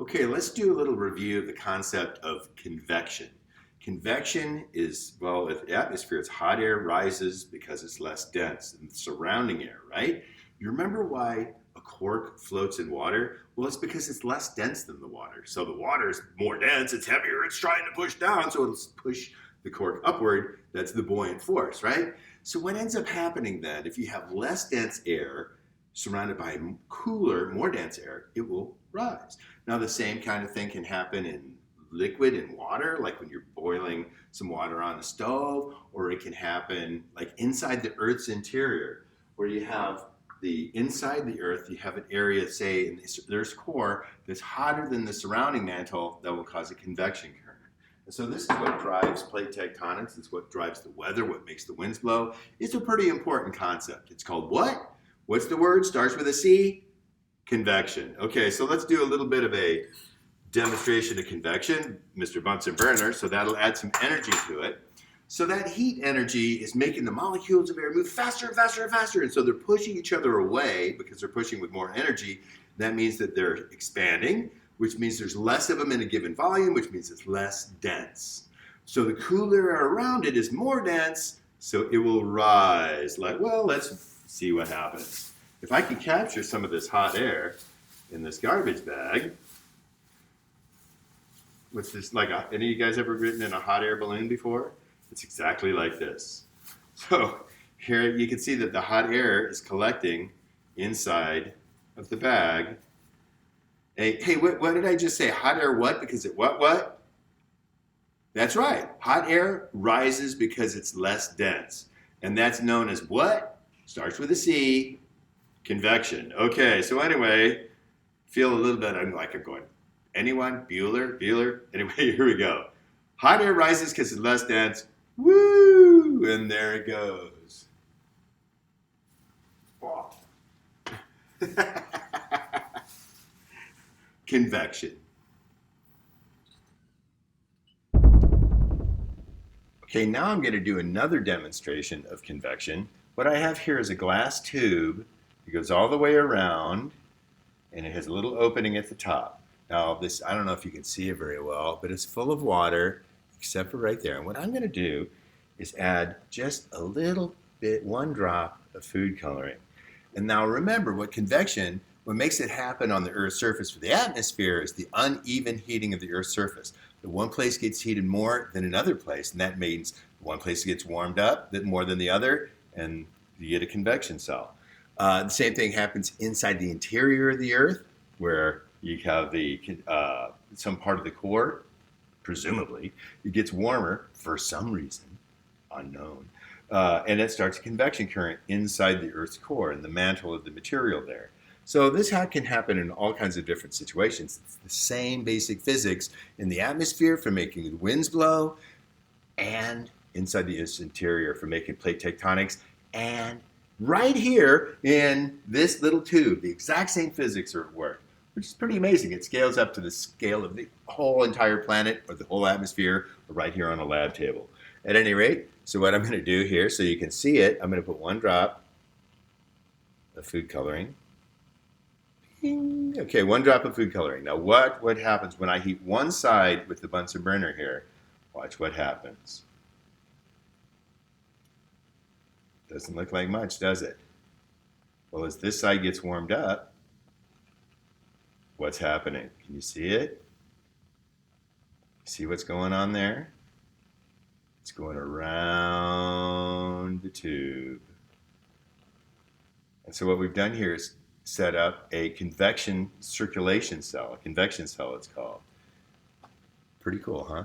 Okay, let's do a little review of the concept of convection. Convection is, well, if the atmosphere, it's hot air rises because it's less dense than the surrounding air, right? You remember why a cork floats in water? Well, it's because it's less dense than the water. So the water is more dense, it's heavier, it's trying to push down, so it'll push the cork upward. That's the buoyant force, right? So what ends up happening then, if you have less dense air surrounded by cooler, more dense air, it will rise. Now, the same kind of thing can happen in liquid and water, like when you're boiling some water on a stove, or it can happen like inside the Earth's interior, where you have the inside the Earth, you have an area, say, in the Earth's core that's hotter than the surrounding mantle that will cause a convection current. And so this is what drives plate tectonics. It's what drives the weather, what makes the winds blow. It's a pretty important concept. It's called what? What's the word? Starts with a C? Convection. Okay, so let's do a little bit of a demonstration of convection, Mr. Bunsen burner, so that'll add some energy to it. So that heat energy is making the molecules of air move faster and faster and faster, and so they're pushing each other away because they're pushing with more energy. That means that they're expanding, which means there's less of them in a given volume, which means it's less dense. So the cooler air around it is more dense, so it will rise. Like, well, let's see what happens. If I can capture some of this hot air in this garbage bag, what's this like? Any of you guys ever ridden in a hot air balloon before? It's exactly like this. So here you can see that the hot air is collecting inside of the bag. Hey, what did I just say? Hot air what? Because it what? That's right. Hot air rises because it's less dense. And that's known as what? Starts with a C. Convection. Okay, so anyway, feel a little bit, I'm going, anyone? Bueller? Anyway, here we go. Hot air rises because it's less dense. Woo! And there it goes. Oh. Convection. Okay, now I'm going to do another demonstration of convection. What I have here is a glass tube. It goes all the way around, and it has a little opening at the top. Now, this, I don't know if you can see it very well, but it's full of water, except for right there. And what I'm going to do is add just a little bit, one drop of food coloring. And now remember, what makes it happen on the Earth's surface for the atmosphere is the uneven heating of the Earth's surface. The one place gets heated more than another place, and that means one place gets warmed up more than the other, and you get a convection cell. The same thing happens inside the interior of the Earth, where you have some part of the core, presumably, it gets warmer for some reason, unknown, and it starts a convection current inside the Earth's core and the mantle of the material there. So this can happen in all kinds of different situations. It's the same basic physics in the atmosphere for making the winds blow, and inside the Earth's interior for making plate tectonics, and right here in this little tube, the exact same physics are at work, which is pretty amazing. It scales up to the scale of the whole entire planet or the whole atmosphere right here on a lab table. At any rate, so what I'm going to do here, so you can see it, I'm going to put one drop of food coloring. Okay, one drop of food coloring. Now what happens when I heat one side with the Bunsen burner here? Watch what happens. Doesn't look like much, does it? Well, as this side gets warmed up, what's happening? Can you see it? See what's going on there? It's going around the tube. And so what we've done here is set up a convection circulation cell, a convection cell it's called. Pretty cool, huh?